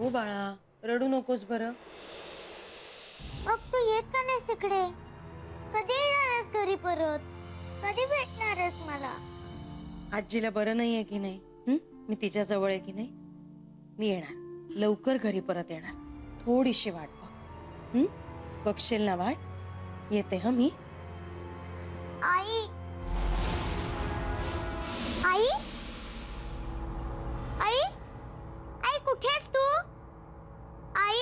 हो बाळा, रडू नकोस बरं. मग तू येत का नाहीस इकडे? कधी येणारस घरी परत? कधी भेटणारस मला? आजीला बरं नाहीये की नाही? मी तिच्या जवळ आहे की नाही? मी येणार, लवकर घरी परत येणार. थोडीशी वाट बघ. बघशील ना वाट? येते हं मी. आई, आई, आई, आई कुठे आहेस तू? आई,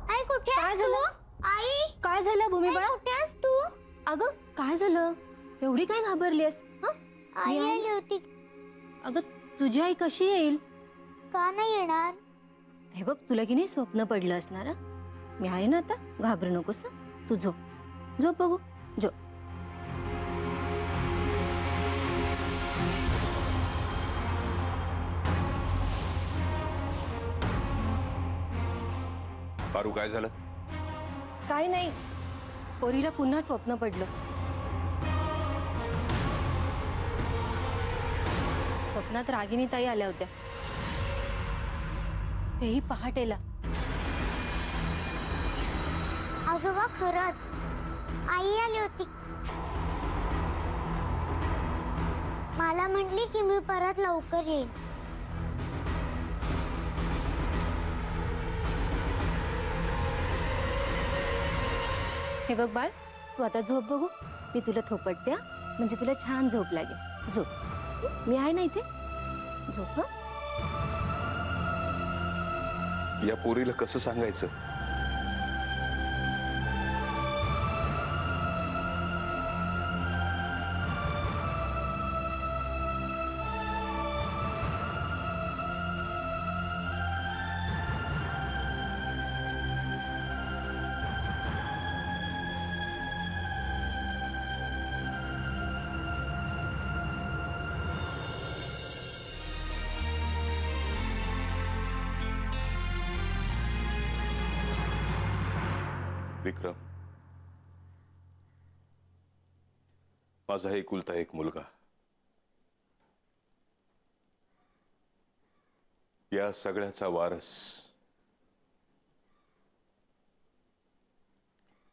आई कुठे काय आहेस तू? झालं? आई, काय झालं भूमी आई बाळा? कुठे आहेस तू? अगं काय झालं? एवढी काय घाबरलीस? आई आली होती. अगं तुझी आई कशी येईल? का नाही येणार? हे बघ, तुला की नाही स्वप्न पडलं असणार हं? मी आहे ना आता, घाबरू नकोस हं? तू झोप झोप बघू, झोप. पारू काय झालं? काय नाही, पोरीला पुन्हा स्वप्न पडलं. स्वप्नात रागिनी ताई आल्या होत्या, तेही पहाटेला. आजोबा खरंच आई आली होती. मला म्हटली की मी परत लवकर येईन. हे बघ बाळ, तू आता झोप बघू. मी तुला थोपटते हं? म्हणजे तुला छान झोप लागेल. झोप, मी आहे ना इथे. झोप हं? या पोरीला कसं सांगायचं? विक्रम, माझा एकुलता एक मुलगा. या सगळ्याचा वारस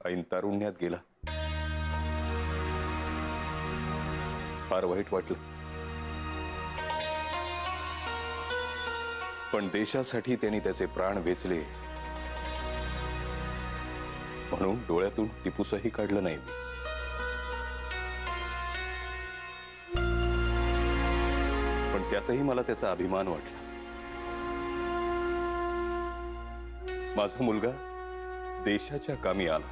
ऐन तारुण्यात गेला. फार वाईट वाटलं, पण देशासाठी त्यांनी त्याचे प्राण वेचले म्हणून डोळ्यातून टिपूसही काढलं नाही मी. पण त्यातही मला त्याचा अभिमान वाटला. माझा मुलगा देशाच्या कामी आला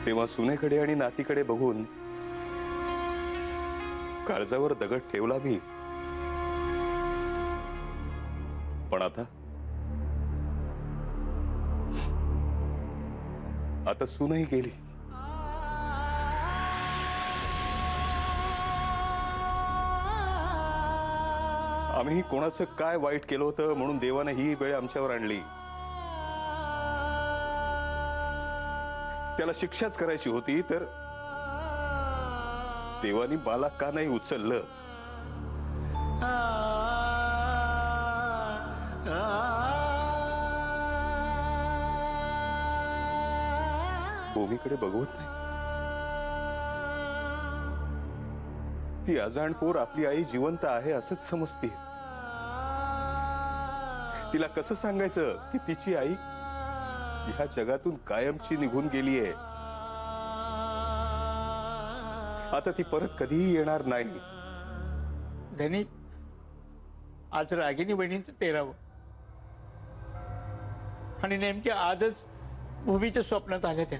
तेव्हा सुनेकडे आणि नातीकडे बघून काळजावर दगड ठेवला मी. पण आता सूनही गेली. आम्ही कोणाचं काय वाईट केलं होतं म्हणून देवाने ही वेळ आमच्यावर आणली. त्याला शिक्षाच करायची होती तर देवानी मला का नाही उचललं? भूमीकडे बघवत नाही. ती अजाणपोर आपली आई जिवंत आहे असंच समजते. तिला कसं सांगायचं की तिची आई ह्या जगातून कायमची निघून गेलीये? आता ती परत कधीही येणार नाही. धनी, आज रागिनी बहिणींचं 13वं आणि नेमके आजच भूमीच्या स्वप्नात आल्या त्या.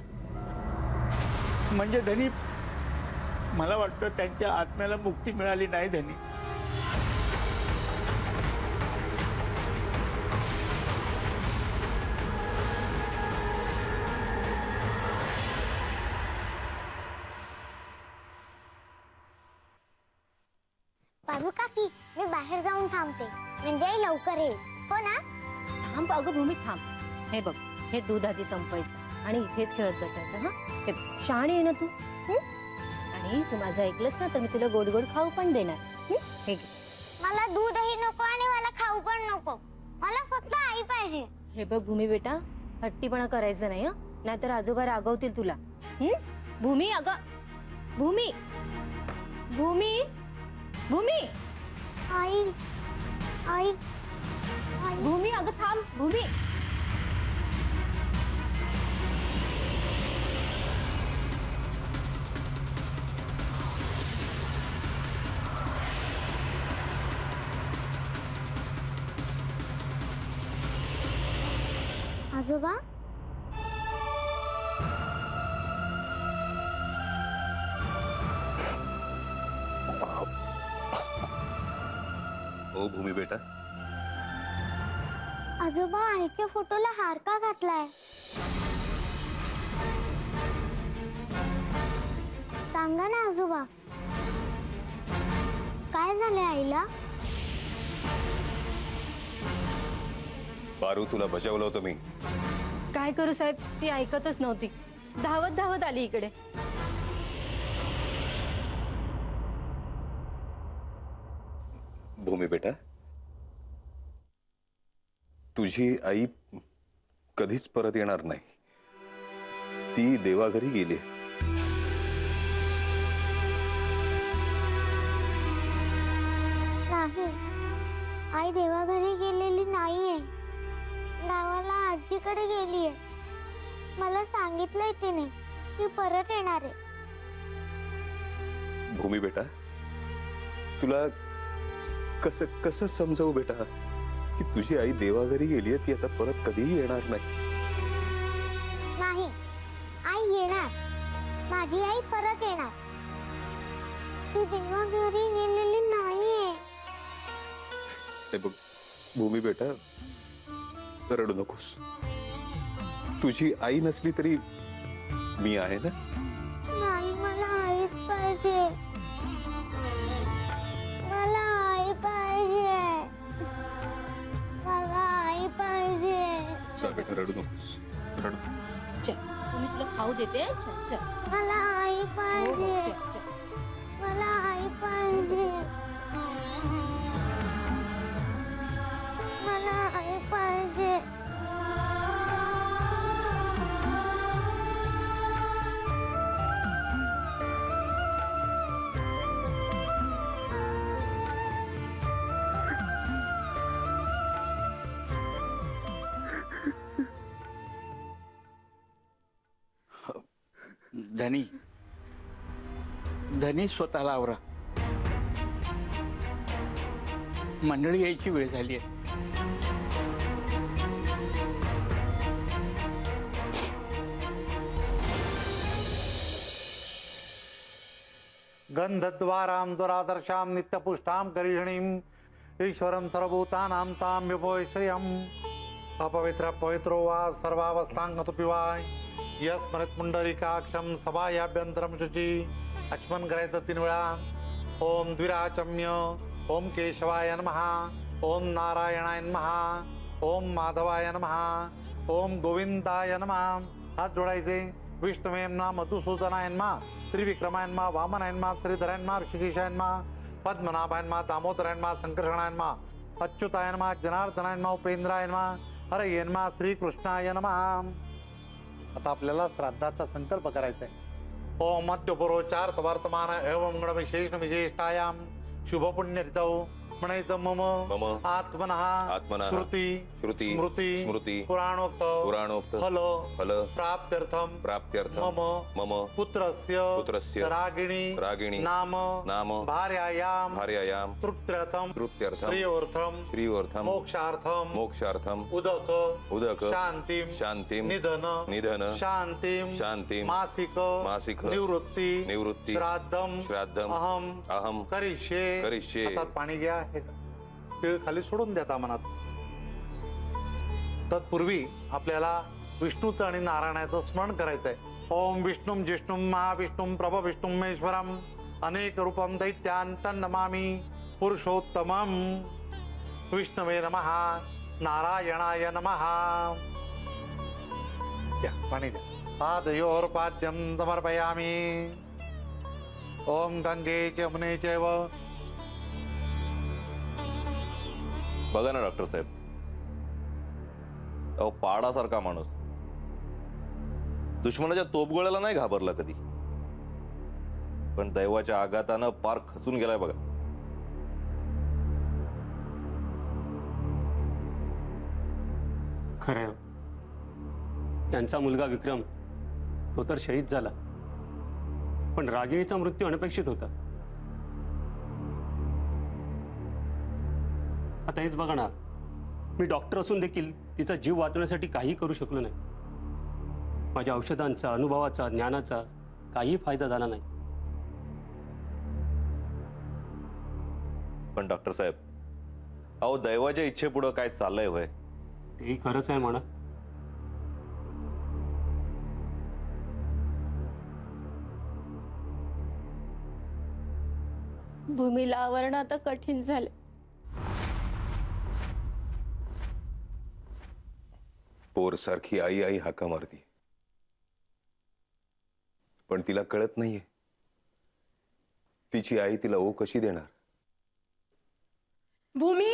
म्हणजे धनी, मला वाटतं त्यांच्या आत्म्याला मुक्ती मिळाली नाही धनी. पारू काकी, मी बाहेर जाऊन थांबते म्हणजे आई लवकर येईल. हो ना? थांब अगं भूमी, थांब. हे बघ, हे दूध आधी संपायचं आणि इथेच खेळत बसायचं. हा, हे बघ, शहाणी आहे ना तू. आणि तू माझं ऐकलंस ना तर मी तुला गोड गोड खाऊ पण देणार. हे घे. मला दूधही नको आणि मला खाऊ पण नको. मला फक्त आई पाहिजे. हे बघ भूमी बेटा, हट्टीपणा करायचं नाही हं, नाहीतर आजोबा रागवतील तुला. भूमी अगं, भूमी भूमी भूमी आई आई आई भूमी अगं थांब भूमी. आजोबा ओ भूमी बेटा, आजोबा आईच्या फोटोला हार का घातलाय? सांगा ना आजोबा, काय झाले आईला? पारू तुला बजावलं होतं मी. काय करू साहेब, ती ऐकतच नव्हती. धावत धावत आली इकडे. भूमी बेटा, तुझी आई कधीच परत येणार नाही. ती देवाघरी गेली. नाही, आई देवाघरी गेलेली नाहीये. गावाला आजीकडे गेलीये. मला सांगितलंय तिने ती परत येणार आहे. भूमी बेटा, तुला कसं कसं समजावू बेटा की तुझी आई देवाघरी गेली आहे, ती आता परत कधीही येणार नाही. नाही, आई येणार. माझी आई परत येणार. ती देवाघरी गेलेली नाहीये. हे बघ भूमी बेटा, रडू नकोस. तुझी आई नसली तरी मी आहे ना. नाही, मला आईच पाहिजे. मला आई पाहिजे. मला आई पाहिजे. चल बेटा, रडू नकोस. रडू. चल मी तुला खाऊ देते. चल चल. मला आई पाहिजे. चल चल. मला आई पाहिजे. मला आई पाहिजे. धनी धनी स्वतःला आवरा. मंडळी यायची वेळ झाली आहे. गंधद्वारां दुरादर्शां नित्यपुष्टां करीषणीं ईश्वरं सर्वभूतानां तां विभोश्रियम् अपवित्र पवित्रो वा सर्वावस्थांगतुपि वा यस्मृत पुंडरीकाक्षं सभायाभ्यंतरं शुचि. आचमन करायचं 3 वेळा. ओम द्विराचम्य. ओम केशवाय नमः. ओम नारायणाय नमः. ओम माधवाय नमः. ओम गोविंदाय नमः. हात जोडायचे. विष्णुवे नमः. मधुसूदनाय नमः. त्रिविक्रमाय नमः. वामनाय नमः. श्रीधराय नमः. ऋषिकेशाय नमः. पद्मनाभाय नमः. दामोदराय नमः. संकर्षणाय नमः. अच्युताय नमः. जनार्दनाय नमः. उपेंद्राय नमः. हरये नमः. श्रीकृष्णाय नमः. आता आपल्याला श्राद्धाचा संकल्प करायचा आहे. ओम मध्यपुरोचार्थ वर्तमान एवं गण विशेष विशेषतायां शुभ पुण्य ऋतौ म्हणायचं मम मम आत्मनः आत्मनः श्रुती श्रुती स्मृती स्मृती पुराणोक्त पुराणोक्त फल फल प्राप्त्यर्थम प्राप्त्यर्थम मम मम पुत्रस्य रागिणी रागिणी नाम नाम भार्यायां भार्यायां तृप्त्यर्थम तृप्त्यर्थम श्रीयर्थम मोक्षार्थम मोक्षार्थम उदक उदक शांतिं निधन शांतिं मासिक निवृत्ती श्राद्धम अहम करिष्ये. हातात पाणी घ्या. हे तीळ खाली सोडून द्या मनात. तत्पूर्वी आपल्याला विष्णूचं आणि नारायणाचं स्मरण करायचंय. ओम विष्णुम जिष्णुम महाविष्णुम प्रभविष्णुम महेश्वरम अनेक रूपम दैत्यान्तं नमामि पुरुषोत्तमम. विष्णवे नमः. नारायणाय नमः. द्या पाणी द्या. पादयोर्पाद्यं समर्पयामि. ओम गंगे च यमुने चैव बघा ना डॉक्टर साहेब, अहो पाडासारखा माणूस दुश्मनाच्या तोपगोळ्याला नाही घाबरला कधी, पण दैवाच्या आघातानं पार खचून गेलाय बघा. खरंय, त्यांचा मुलगा विक्रम तो तर शहीद झाला, पण रागिणीचा मृत्यू अनपेक्षित होता. आता हेच बघा ना, मी डॉक्टर असून देखील तिचा जीव वाचवण्यासाठी काही करू शकलो नाही. माझ्या औषधांचा, अनुभवाचा, ज्ञानाचा काही फायदा झाला नाही. पण डॉक्टर साहेब, अहो दैवाच्या इच्छेपुढं काय चाललंय वय? तेही खरंच आहे म्हणा. भूमीला आवरणं आता कठीण झालं. पोर सारखी आई आई हाका मारती, पण तिला कळत नाहीये तिची आई तिला ओ कशी देणार. भूमी,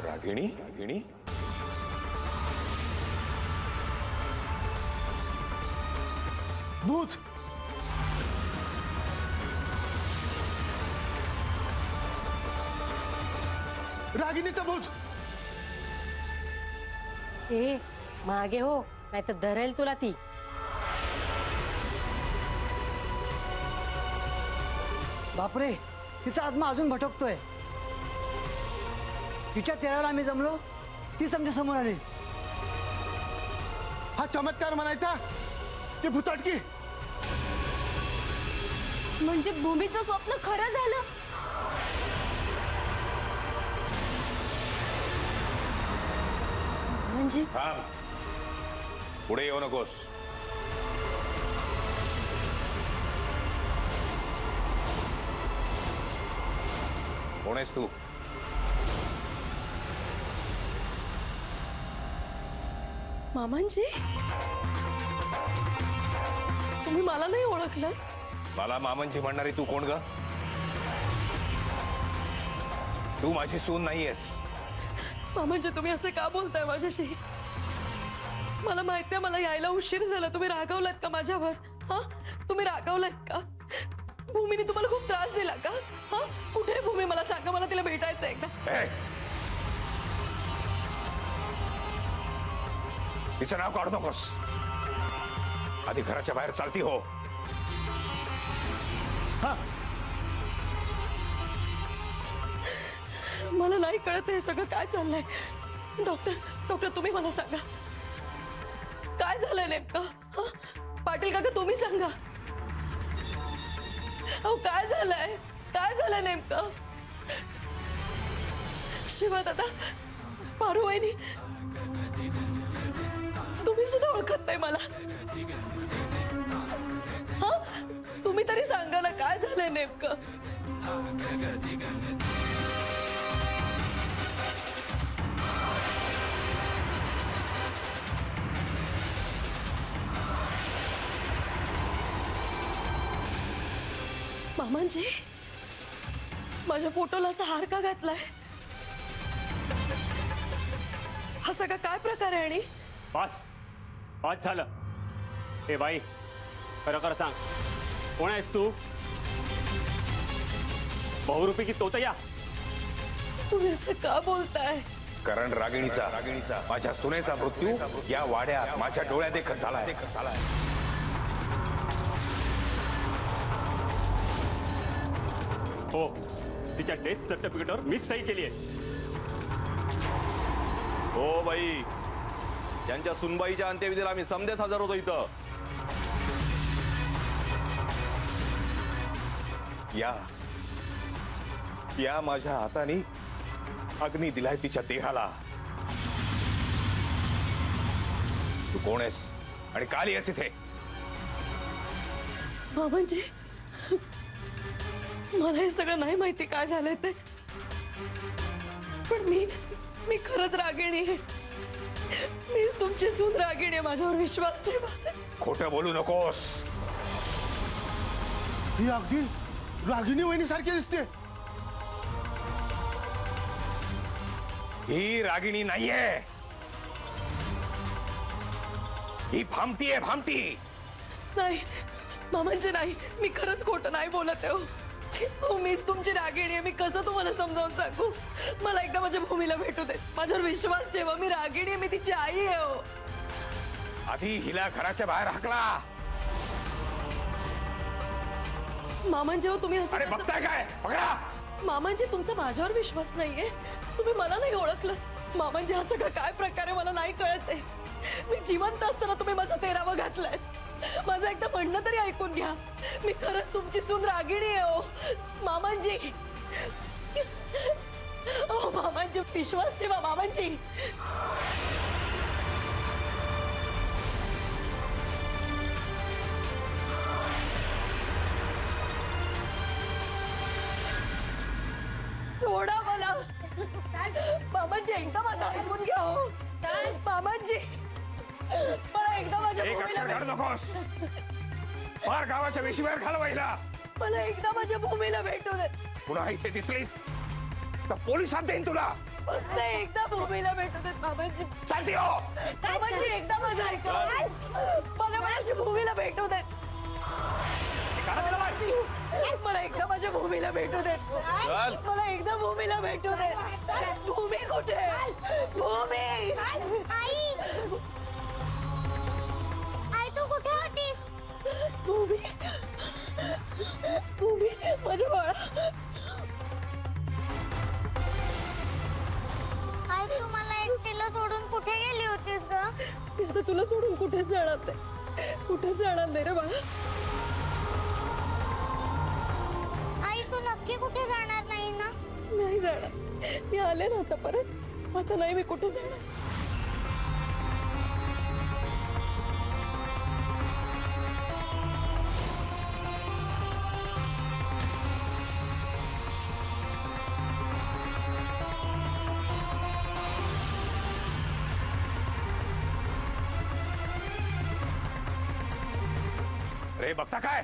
रागिणी रागिणी भूत, रागिणीचं भूत. ए मागे हो, नाही तर धरेल तुला ती. बापरे, तिचा आत्मा अजून भटकतोय. तिच्या तेराला आम्ही जमलो, ती आमच्या समोर आली. हा चमत्कार म्हणायचा की भूताटकी? म्हणजे भूमीचं स्वप्न खरं झालं. म्हणजे थांब, पुढे येऊ नकोस. कोण आहेस तू? मामांजी, तुम्ही मला नाही ओळखलं? मला मामांची म्हणणारी तू कोण ग? तू माझी सून नाहीयेस. मामांजी, तुम्ही असं का बोलताय माझ्याशी? मला माहितीये मला यायला उशीर झाला. तुम्ही रागवलात का माझ्यावर? हा, तुम्ही रागवलात का? भूमीने तुम्हाला खूप त्रास दिला का? हा, कुठे आहे भूमी? मला सांगा, मला तिला भेटायचं एकदा. तिचं नाव काढू नकोस. आधी घराच्या बाहेर चालती हो. मला नाही कळत हे सगळं काय चाललंय. डॉक्टर तुम्ही मला सांगा, काय झालंय नेमकं? हा? पाटील काका, तुम्ही सांगा. अहो, काय झालंय नेमकं? शिवा दादा, पारू वहिनी, तुम्ही सुद्धा ओळखत नाही मला. हा, तुम्ही तरी सांगा ना, काय झालंय नेमकं? मामांजी, माझ्या फोटोला असा हार का घातलाय? हा सगळा काय प्रकार आहे? आणि पाच झालं. ए बाई, खरं सांग, कोण आहेस तू? बहुरूपी की तोतया? तुम्ही असं का बोलताय? कारण रागिणीचा माझ्या सुनेचा मृत्यू या वाड्यात माझ्या डोळ्यादेखत झालाय. हो, तिच्या डेथ सर्टिफिकेटवर मीच सही केली आहे. हो बाई, त्यांच्या सुनबाईच्या अंत्यविधीला आम्ही समदेस हजर होतो इथं. या माझ्या हाताने अग्नी दिलाय तिच्या देहाला. तू कोण आहेस आणि का आली आहेस इथे? बाबांजी, मला हे सगळं नाही माहिती काय झालंय ते, पण मी खरंच रागिणी आहे. मीच तुमची सून रागिणी आहे, माझ्यावर विश्वास ठेवा. खोटं बोलू नकोस. ही अगदी रागिनी वहिनीसारखी दिसते. ही रागिणी नाहीये, ही भामटी आहे, भामटी. नाही मामांजी, नाही, मी खरंच खोटं नाही बोलत आहे. हो, मीच तुमची रागिणी आहे. मी कसं तुम्हाला समजावून सांगू? मला एकदा माझ्या भूमीला भेटू दे. माझ्यावर विश्वास ठेवा. मी रागिणी आहे, मी तिची आई आहे. हो आधी हिला घराच्या बाहेर हाकला. मामांजी, हो तुम्ही असं अरे कसं- बघताय काय? पकडा. मामांजी, तुमचा माझ्यावर विश्वास नाहीये. तुम्ही मला नाही ओळखलं. मामांजी, हा सगळं काय प्रकार आहे मला नाही कळत आहे. मी जिवंत असताना तुम्ही माझं 13वं घातलंय. माझं एकदा म्हणणं तरी ऐकून घ्या. मी खरंच तुमची सून रागिणी आहे. हो मामांजी, ओ मामांजी, विश्वास ठेवा मामांजी. सोडा मला. मामांजी, एकदा माझं ऐकून घ्या. हो मामांजी, मला एकदा माझ्या एक भूमीला अक्षर काढू नकोस. फार गावाच्या वेशीबाहेर घालवायला. मला एकदा माझ्या भूमीला भेटू दे. पुन्हा इथे दिसलीस तर पोलिसात देईन तुला. फक्त एकदा भूमीला भेटू देत मामांजी. चालती हो. मामांजी, एकदा माझं ऐका. मला माझ्या भूमीला भेटू देत. मला एकदा माझ्या भूमीला भेटू देत. मला एकदा भूमीला भेटू देत. भूमी कुठे? भूमी. आई आई तू कुठे होतीस? भूमी, भूमी, माझ्या बाळा. आई तू मला एकटीला सोडून कुठे गेली होतीस ग? मी आता तुला सोडून कुठेच जाणार नाही. कुठेच जाणार नाही रे बाळा. आई तू नक्की कुठे जाणार नाही ना? नाही जाणार. मी आले ना आता परत. आता नाही मी कुठे जाणार. रे बघता काय?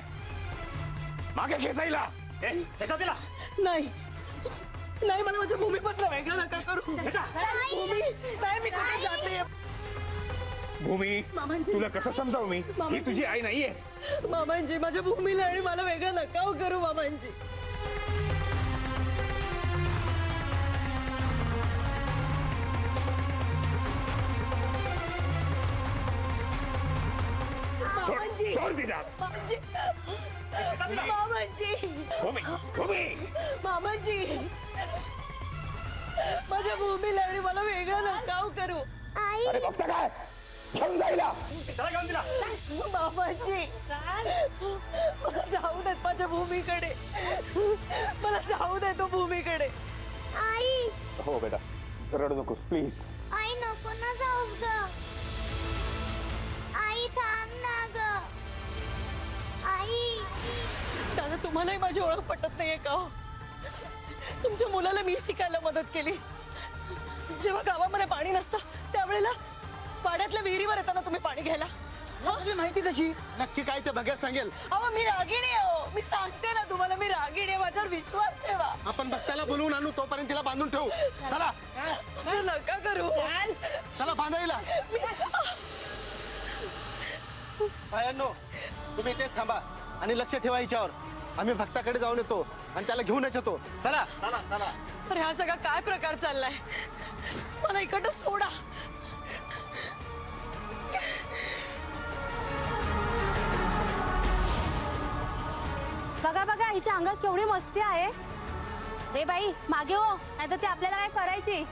मागे खेचायला. तिला नाही नाही, मला माझ्या भूमीपासून वेगळं नका करू. भूमी, नाही, मी कुठे जाते. भूमी, मामांजी, तुला कसं समजावू मी? ही तुझी आई नाहीये. मामांजी, माझ्या भूमीला आणि मला वेगळं नका हो करू. मामांजी, मामांजी, सोड तिचा. मामांजी, मामांजी, भूमी, भूमी. मामांजी, माझ्या भूमीला आणि मला वेगळं नका हो करू. आई अरे बघता काय? घेऊन जायला. घेऊन दिला. मामांजी, मला जाऊ देत माझ्या भूमीकडे. मला जाऊ दे तो भूमीकडे. आई हो बेटा, रडू नकोस प्लीज. आई नको ना जाऊस ग. आई थांब ना ग. आई दादा, तुम्हालाही माझी ओळख पटत नाहीये का हो? तुमच्या मुलाला मी शिकायला मदत केली. जेव्हा गावामध्ये पाणी नसतं त्यावेळेला पाड्यातल्या विहिरीवर येताना तुम्ही पाणी घ्यायला. तुला माहिती कशी? नक्की काय ते बघ्यात सांगेल. अहो, मी रागिणी आहे. हो, मी सांगते ना तुम्हाला, मी रागिणी आहे. माझ्यावर विश्वास ठेवा. आपण भक्ताला बोलवून आणू, तोपर्यंत तिला बांधून ठेवू. चला असं नका करू. चला बांधायला. बायांनो, तुम्ही इथेच थांबा आणि लक्ष ठेवा हिच्यावर. आम्ही भक्ताकडे जाऊन येतो आणि त्याला घेऊनच येतो. चला चला चला. अरे हा सगळा काय प्रकार चाललाय? मला इकडं सोडा. बघा बघा, हिच्या अंगात केवढी मस्ती आहे. दे बाई मागे हो, नाहीतर ते आपल्याला काय करायचे.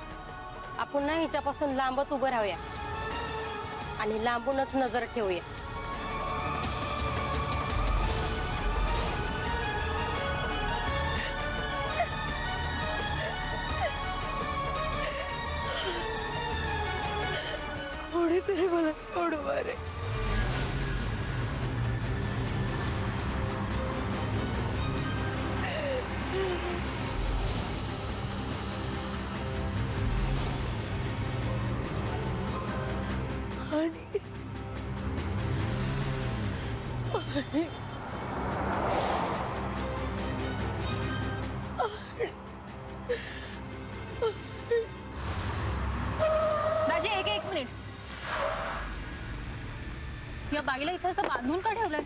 आपण ना हिच्यापासून लांबच उभं राहूया आणि लांबूनच नजर ठेवूया. कोणीतरी मला सोडवा रे. दाजी एक मिनिट. या बाईला इथं असं बांधून का ठेवलंय?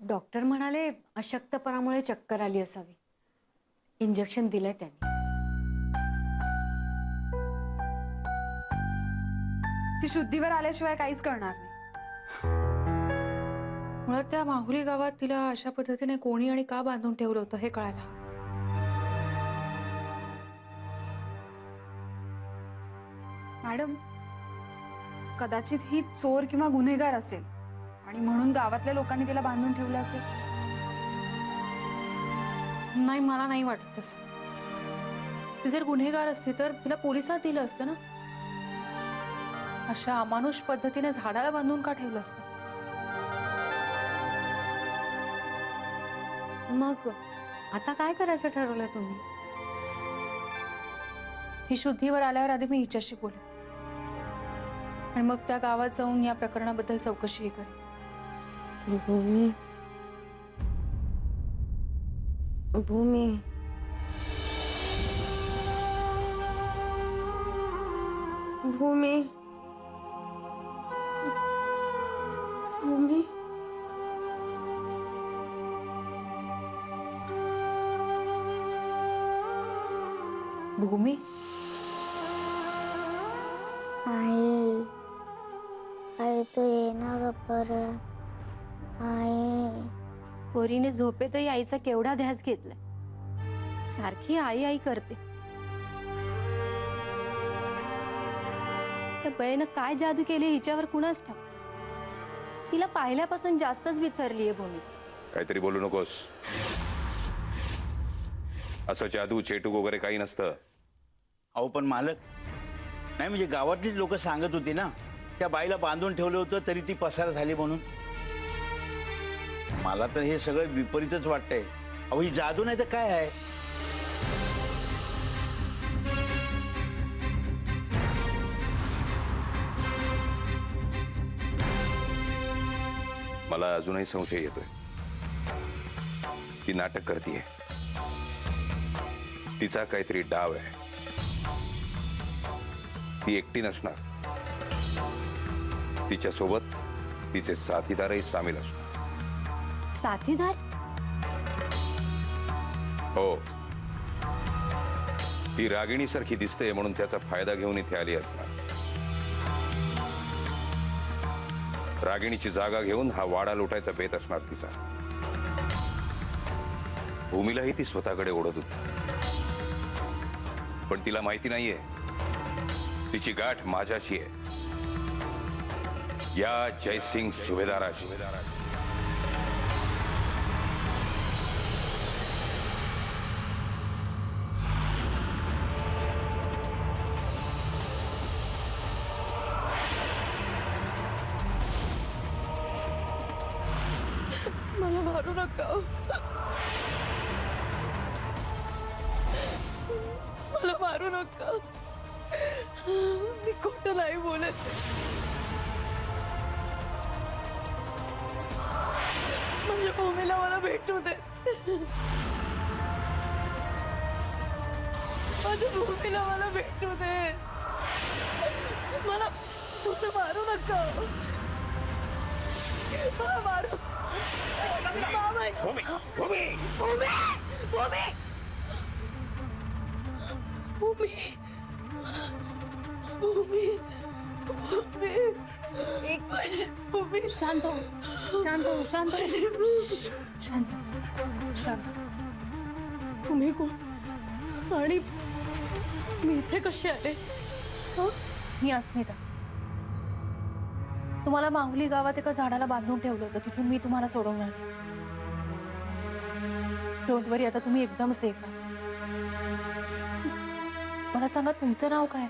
डॉक्टर म्हणाले अशक्तपणामुळे चक्कर आली असावी. इंजेक्शन दिलंय त्यांनी. ती शुद्धीवर आल्याशिवाय काहीच करणार नाही. मुळात त्या माहुली गावात तिला अशा पद्धतीने कोणी आणि का बांधून ठेवलं होतं हे कळायला. मॅडम, कदाचित ही चोर किंवा गुन्हेगार असेल आणि म्हणून गावातल्या लोकांनी तिला बांधून ठेवलं असेल. नाही, मला नाही वाटत तसं. ती जर गुन्हेगार असती तर तिला पोलिसात दिलं असतं ना. अशा अमानुष पद्धतीने झाडाला बांधून का ठेवलं असतं? मग आता काय करायचं ठरवलं तुम्ही? ही शुद्धीवर आल्यावर आधी मी हिच्याशी बोलेन आणि मग त्या गावात जाऊन या प्रकरणाबद्दल चौकशी करेन. भूमी, भूमी, भूमी, भूमी. भूमी, आई, आई तू ये ना ग परत. आई. पोरीने झोपेतही आईचा केवढा ध्यास घेतलाय. सारखी आई आई करते. त्या बयेनं काय जादू केली हिच्यावर कुणास ठाऊक. तिला पाहिल्यापासून जास्तच बिथरलीये भूमी. काहीतरी बोलू नकोस. असं जादू चेटूक वगैरे काही नसतं. अहो पण मालक, नाही म्हणजे गावातलीच लोक सांगत होती ना त्या बाईला बांधून ठेवलं होतं तरी ती पसार झाली म्हणून. मला तर हे सगळं विपरीतच वाटतंय. अहो ही जादू नाही तर काय आहे? मला अजूनही संशय येतोय. ती नाटक करतीये. तिचा काहीतरी डाव आहे. ती एकटी नसणार. तिच्या सोबत तिचे साथीदारही सामील असणार. साथीदार? हो, ती रागिणी सारखी दिसते म्हणून त्याचा फायदा घेऊन इथे आली असणार. रागिणीची जागा घेऊन हा वाडा लुटायचा बेत असणार तिचा. भूमीलाही ती स्वतःकडे ओढत होती, पण तिला माहिती नाहीये तिची गाठ माझ्याशी आहे, या जयसिंग सुभेदाराशी. मला मारू नका. मला मारू नका. मी खोटं नाही बोलत. माझ्या भूमीला मला भेटू दे. माझ्या भूमीला मला भेटू दे. मला मारू नका. शांत हो, शांत हो, शांत हो. शांत, शांत. तुम्ही कोण आणि मी इथे कसे आले? मी अस्मिता. तुम्हाला माहुली गावात एका झाडाला बांधून ठेवलं होतं, तिथून मी तुम्हाला सोडवून आणलं. डोंट वरी, आता तुम्ही एकदम सेफ आहात. मला सांगा, तुमचं नाव काय?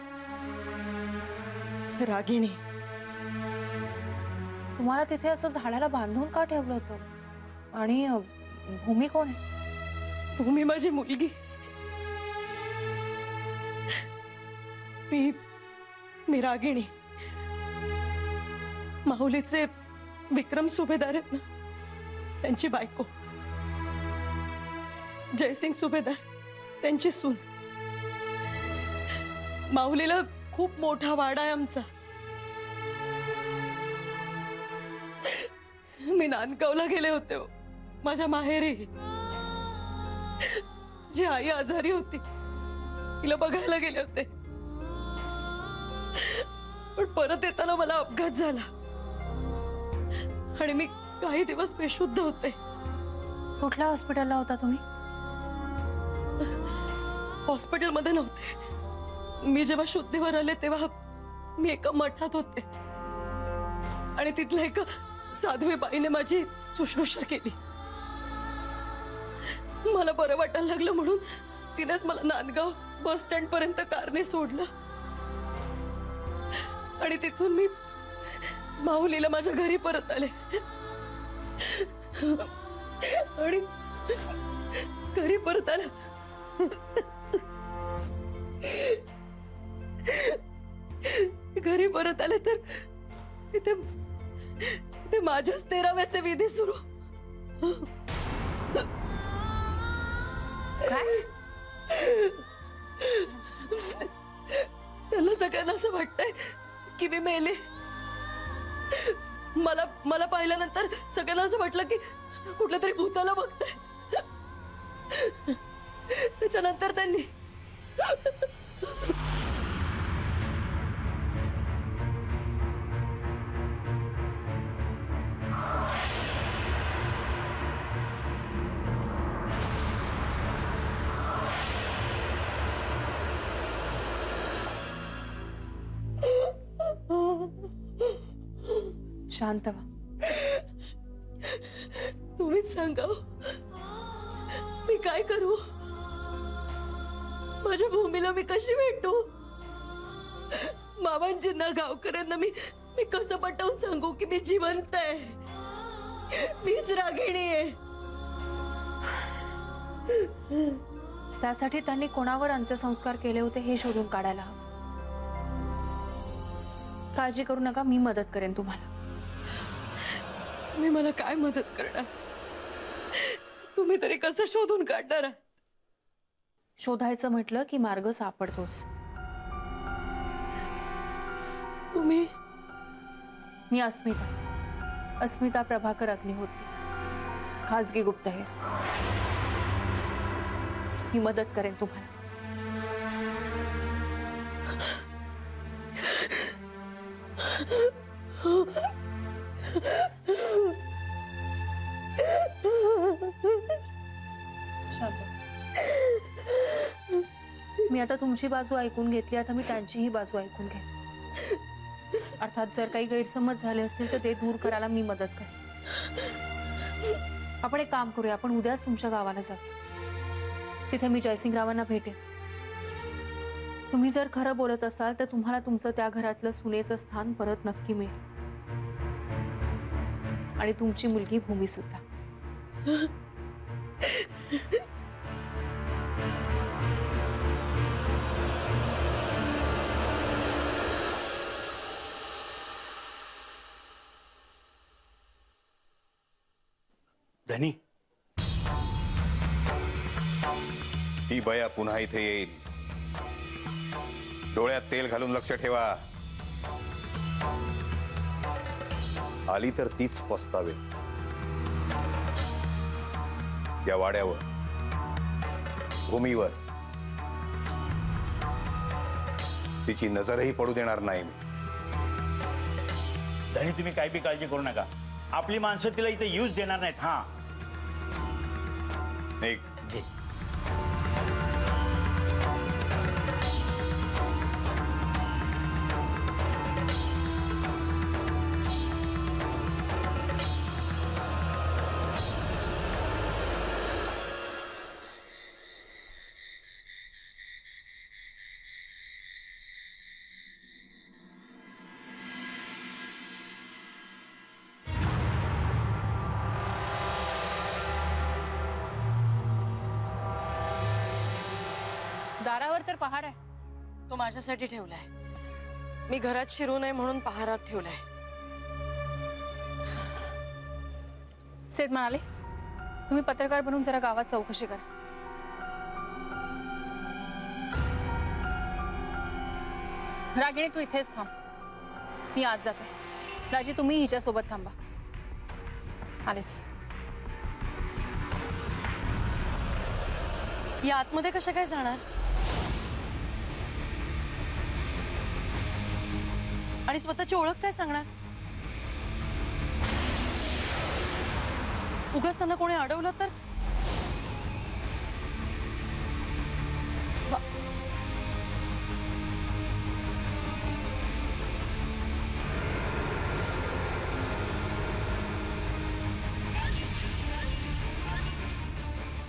रागिणी. तुम्हाला तिथे असं झाडाला बांधून का ठेवलं होतं? आणि भूमी कोण आहे? तुम्ही माझी मुलगी. मी रागिणी. माहुलीचे विक्रम सुभेदार आहेत ना, त्यांची बायको. जयसिंग सुभेदार त्यांची सून. माहुलीला खूप मोठा वाडा आहे आमचा. मी नांदगावला गेले होते हो, माझ्या माहेरी. जी आई आजारी होती तिला बघायला गेले होते, पण परत येताना मला अपघात झाला आणि मी काही दिवस बेशुद्ध होते. कुठल्या हॉस्पिटलला होता तुम्ही? हॉस्पिटलमध्ये नव्हते. मी जेव्हा शुद्धीवर आले तेव्हा मी एका मठात होते आणि तिथल्या एका साध्वी बाईने माझी शुश्रूषा केली. मला बरं वाटायला लागलं म्हणून तिनेच मला नांदगाव बस स्टँड पर्यंत कारने सोडलं आणि तिथून मी माहुलीला माझ्या घरी परत आले. आणि घरी परत आले तर तिथे माझ्याच 13व्याचे विधी सुरू. काय? त्यांना सगळ्यांना असं वाटतंय की मी मेले. मला पाहिल्यानंतर सगळ्यांना असं वाटलं की कुठल्या तरी भूताला बघताय. त्याच्यानंतर त्यांनी शांत व्हा. तुम्हीच सांगा, मी काय करू? माझ्या भूमीला मी कशी भेटू? मामांजींना, गावकऱ्यांना मी कसं पटवून सांगू की मी जिवंत आहे, मीच रागिणी आहे? त्यासाठी त्यांनी कोणावर अंत्यसंस्कार केले होते हे शोधून काढायला हवं. काळजी करू नका, मी मदत करेन तुम्हाला. तुम्ही मला काय मदत करणार? तुम्ही तरी कसं शोधून काढणार? शोधायचं म्हटलं की मार्ग सापडतोच. तुम्ही? मी अस्मिता प्रभाकर अग्निहोत्री, खासगी गुप्तहेर. मी मदत करेन तुम्हाला. मी आता तुमची बाजू ऐकून घेतली, आता मी त्यांचीही बाजू ऐकून घेईन. अर्थात जर काही गैरसमज झाले असतील तर ते दूर करायला मी मदत करेन. आपण एक काम करूया, आपण उद्याच तुमच्या गावाला जाऊ. तिथे मी जयसिंगरावांना भेटेन. तुम्ही जर खरं बोलत असाल तर तुम्हाला तुमचं त्या घरातलं सुनेचं स्थान परत नक्की मिळेल, आणि तुमची मुलगी भूमी सुद्धा. धनी, ही बया पुन्हा इथे येईल. डोळ्यात तेल घालून लक्ष ठेवा. आली तर तीच पस्तावेल. या वाड्यावर, भूमीवर तिची नजरही पडू देणार नाही मी. धनी तुम्ही काही बी काळजी करू नका. आपली माणसं तिला इथे यूज देणार नाहीत. हा एक घे. दारावर तर पहार आहे. तो माझ्यासाठी ठेवलाय. मी घरात शिरू नये म्हणून पहारात ठेवलाय. सेठ म्हणाले तुम्ही पत्रकार बनून जरा गावात चौकशी करा. रागिणी तू इथेच थांब, मी आज जाते. दाजी तुम्ही हिच्या सोबत थांबा. आलेच. या आतमध्ये कशा काय जाणार? आणि स्वतःची ओळख काय सांगणार? उगाच त्यांना कोणी अडवलं तर?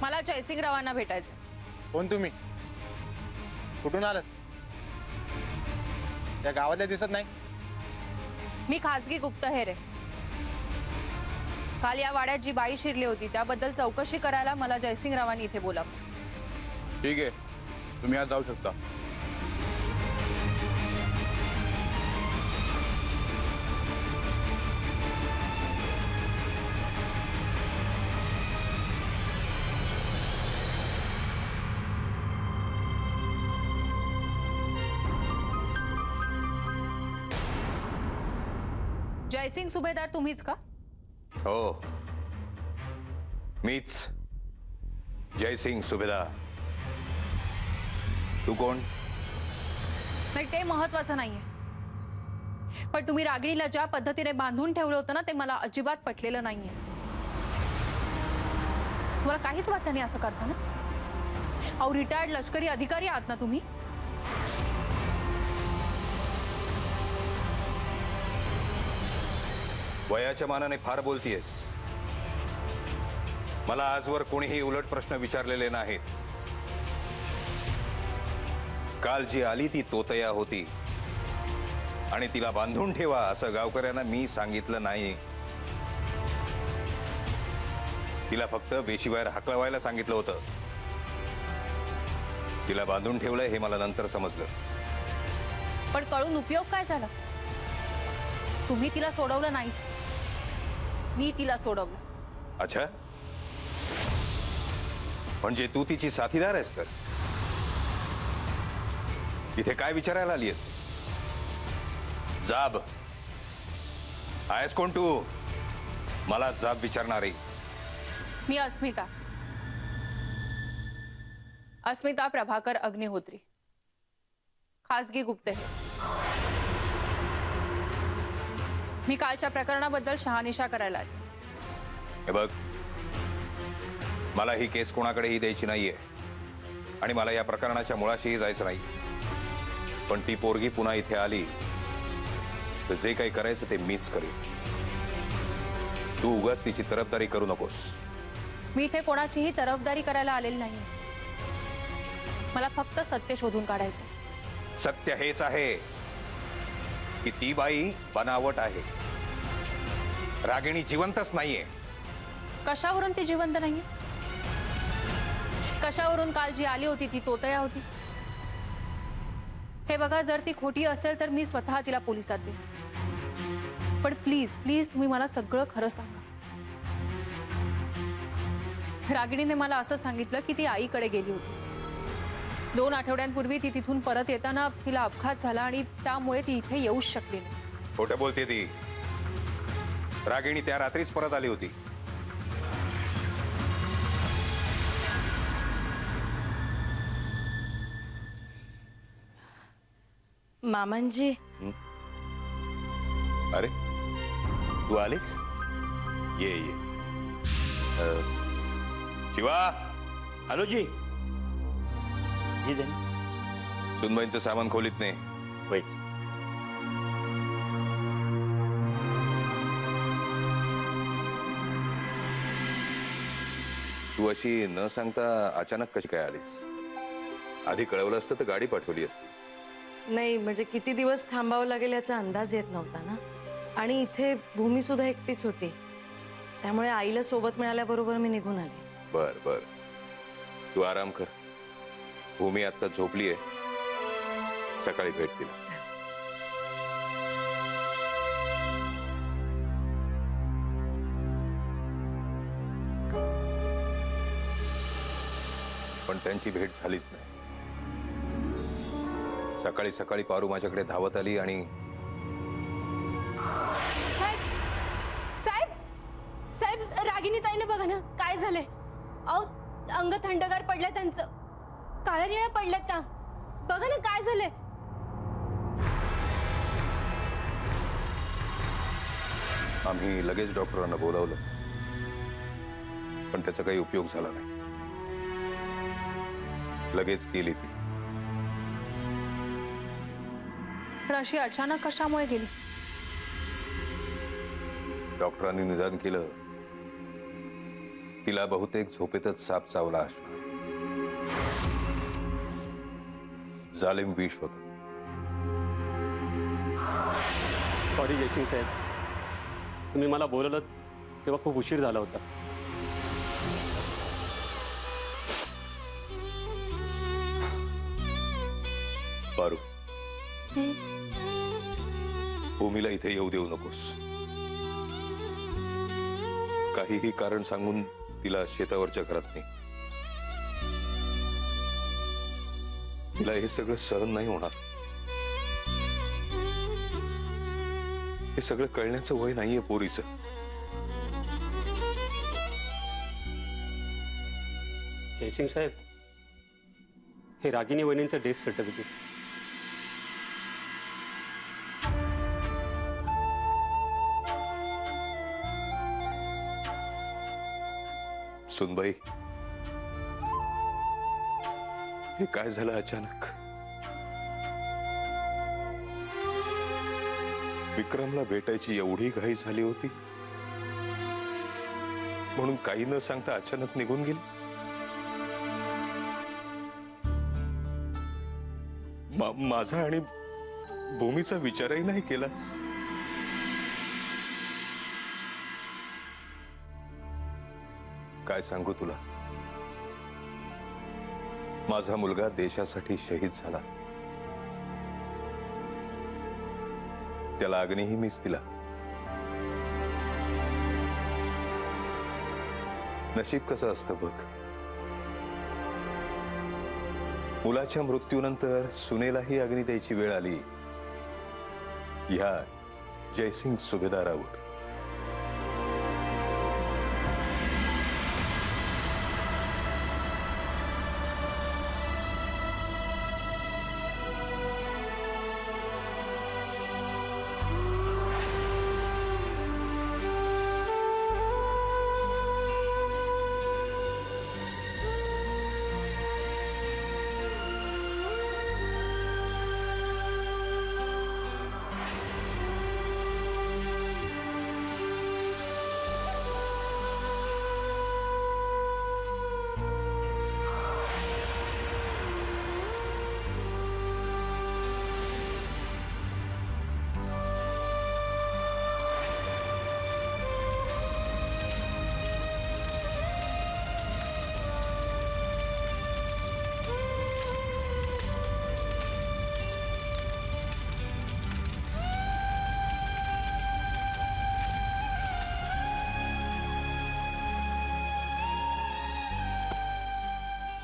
मला जयसिंगरावांना भेटायचं. कोण तुम्ही? कुठून आलात? त्या गावातल्या दिसत नाही. मी खासगी गुप्तहेर आहे. काल या वाड्यात जी बाई शिरली होती त्याबद्दल चौकशी करायला मला जयसिंगरावांनी इथे बोलावलं. ठीक आहे, तुम्ही आज जाऊ शकता. जयसिंग सुभेदार तुम्हीच का? हो, मीच जयसिंग सुभेदार. तू कोण? नाही ते महत्वाचं नाहीये, पण तुम्ही रागिणीला ज्या पद्धतीने बांधून ठेवलं होतं ना ते मला अजिबात पटलेलं नाहीये. तुम्हाला काहीच वाटलं नाही असं करताना? अहो रिटायर्ड लष्करी अधिकारी आहात ना तुम्ही? वयाच्या मानाने फार बोलतीयस. मला आजवर कोणीही उलट प्रश्न विचारलेले नाहीत. काल जी आली ती तोतया होती आणि तिला बांधून ठेवा असं गावकऱ्यांना मी सांगितलं नाही. तिला फक्त वेशीबाहेर हाकलवायला सांगितलं होतं. तिला बांधून ठेवलंय हे मला नंतर समजलं. पण कळून उपयोग काय झाला? तुम्ही तिला सोडवलं नाहीच, मी तिला सोडवलं. अच्छा, म्हणजे तू तिची साथीदार आहेस तर? इथे काय विचारायला आली आहेस? जाब आहेस कोण तू? मला जाब विचारणारी. मी अस्मिता, अस्मिता प्रभाकर अग्निहोत्री, खासगी गुप्तहेर. मी कालच्या प्रकरणाबद्दल शहानिशा करायला आली. हे बघ, मला ही केस कोणाकडेही द्यायची नाहीये आणि मला या प्रकरणाच्या मुळाशीही जायचं नाही. पण ती पोरगी पुन्हा इथे आली तर जे काही करायचं ते मीच करेन. तू उगाच तिची तरफदारी करू नकोस. मी इथे कोणाचीही तरफदारी करायला आलेली नाही. मला फक्त सत्य शोधून काढायचं. सत्य हेच आहे की ती बाई बनावट आहे. रागिणी जिवंतच नाहीये. कशावरून ती जिवंत नाहीये? कशावरून काल जी आली होती ती तोतया होती? हे बघा, जर ती खोटी असेल तर मी स्वतः तिला पोलिसात देईन. पण प्लीज प्लीज तुम्ही मला सगळं खरं सांगा. रागिणीने मला असं सांगितलं की ती आईकडे गेली होती. 2 आठवड्यांपूर्वी ती तिथून परत येताना तिला अपघात झाला आणि त्यामुळे ती इथे येऊच शकली नाही. खोटं बोलते ती. रागिणी त्या रात्रीच परत आली होती. मामांजी, अरे तू आलीस? ये ये. शिवा, आलो जी. ये दे. सुनबाईंचं सामान खोलीत नाही. होय. तू अशी न सांगता अचानक कशी काय आलीस? आधी कळवलं असतं तर गाडी पाठवली असती. नाही म्हणजे किती दिवस थांबावं लागेल याचा अंदाज येत नव्हता ना. आणि इथे भूमी सुद्धा एकटीच होती, त्यामुळे आईला सोबत मिळाल्याबरोबर मी निघून आले. बर बर, तू आराम कर. भूमी आता झोपली आहे, सकाळी भेट तिला. पण त्यांची भेट झालीच नाही. सकाळी सकाळी पारू माझ्याकडे धावत आली आणि साहेब साहेब रागिनी ताईने बघा ना काय झालंय. अहो अंग थंडगार पडलंय त्यांचं, काळ्या निळ्या पडल्यात ना. बघा ना काय झालंय. आम्ही लगेच डॉक्टरांना बोलावलं, पण त्याचा काही उपयोग झाला नाही. लगेच गेली ती. पण अशी अचानक कशामुळे गेली? डॉक्टरांनी निदान केलं, तिला बहुतेक झोपेतच साप चावला असणार. जालिम विष होत. सॉरी जयसिंग साहेब, तुम्ही मला बोलवलं तेव्हा खूप उशीर झाला होता. पारू, भूमीला इथे येऊ देऊ नकोस. काहीही कारण सांगून तिला शेतावरच्या घरात नाही. तिला हे सगळं सहन नाही होणार. हे सगळं कळण्याचं वय नाहीये पोरीचं. जयसिंग साहेब, हे रागिनी वहिनींचं डेथ सर्टिफिकेट. सुनबाई, हे काय झालं अचानक? विक्रमला भेटायची एवढी घाई झाली होती म्हणून काही न सांगता अचानक निघून गेलीस? माझा आणि भूमीचा विचारही नाही केला. काय सांगू तुला, माझा मुलगा देशासाठी शहीद झाला. त्याला अग्नीही मीच दिला. नशीब कसं असतं बघ. मुलाच्या मृत्यूनंतर सुनेलाही अग्नी द्यायची वेळ आली, ह्या जयसिंग सुभेदारावर.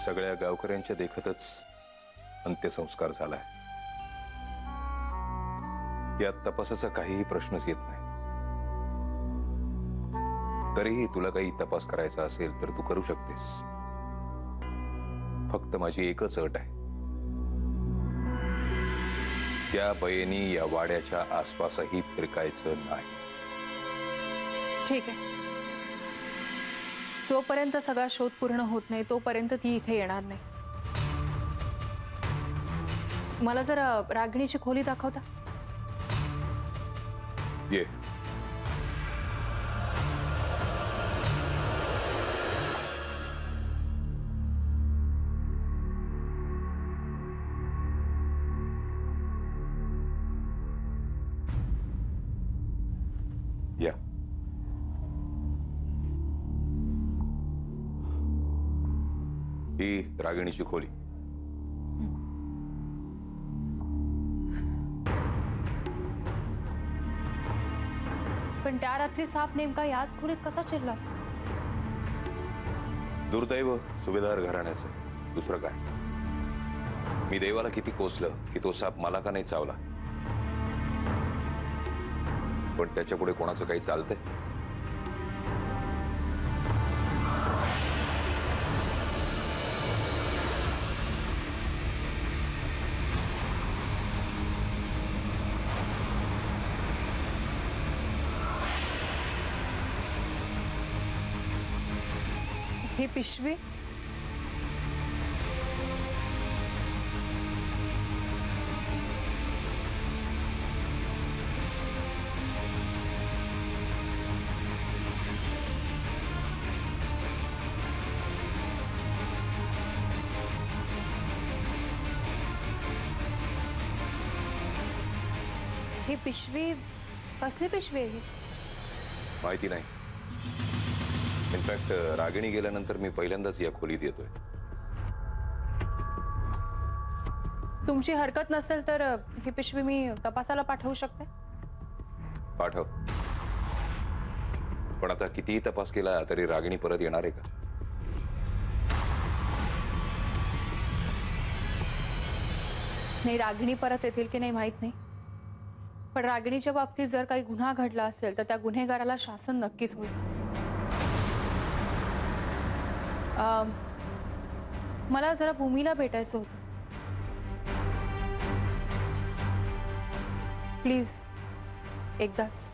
सगळ्या गावकऱ्यांच्या देखतच अंत्यसंस्कार झालाय. यात तपासाचा काहीही प्रश्नच येत नाही. तरीही तुला काही तपास करायचा असेल तर तू करू शकतेस. फक्त माझी एकच अट आहे, त्या बयेनी या वाड्याच्या आसपासही फिरकायचं नाही. ठीक आहे. जोपर्यंत सगळा शोध पूर्ण होत नाही तोपर्यंत ती इथे येणार नाही. मला जरा रागिणीची खोली दाखवता? ये. या. ही रागिणीची खोली. पण त्या रात्री साप नेमका याच खोलीत कसा शिरला असेल? दुर्दैव सुभेदार घराण्याचं, दुसरं काय. मी देवाला किती कोसलं की तो साप मला का नाही चावला, पण त्याच्या पुढे कोणाचं काही चालतंय? ही पिशवी? ही पिशवी कसली पिशवी आहे? माहिती नाही. इनफॅक्ट रागिणी गेल्यानंतर मी पहिल्यांदाच या खोलीत येतोय. तुमची हरकत नसेल तर ही पिशवी मी तपासाला पाठवू शकते? पाठव. पण आता कितीही तपास केला तरी रागिणी परत येणार आहे का? नाही, रागिणी परत येतील की नाही माहित नाही, पण रागिणीच्या बाबतीत जर काही गुन्हा घडला असेल तर त्या गुन्हेगाराला शासन नक्कीच होईल. मला जरा भूमीला भेटायचं होतं. प्लीज एकदाच.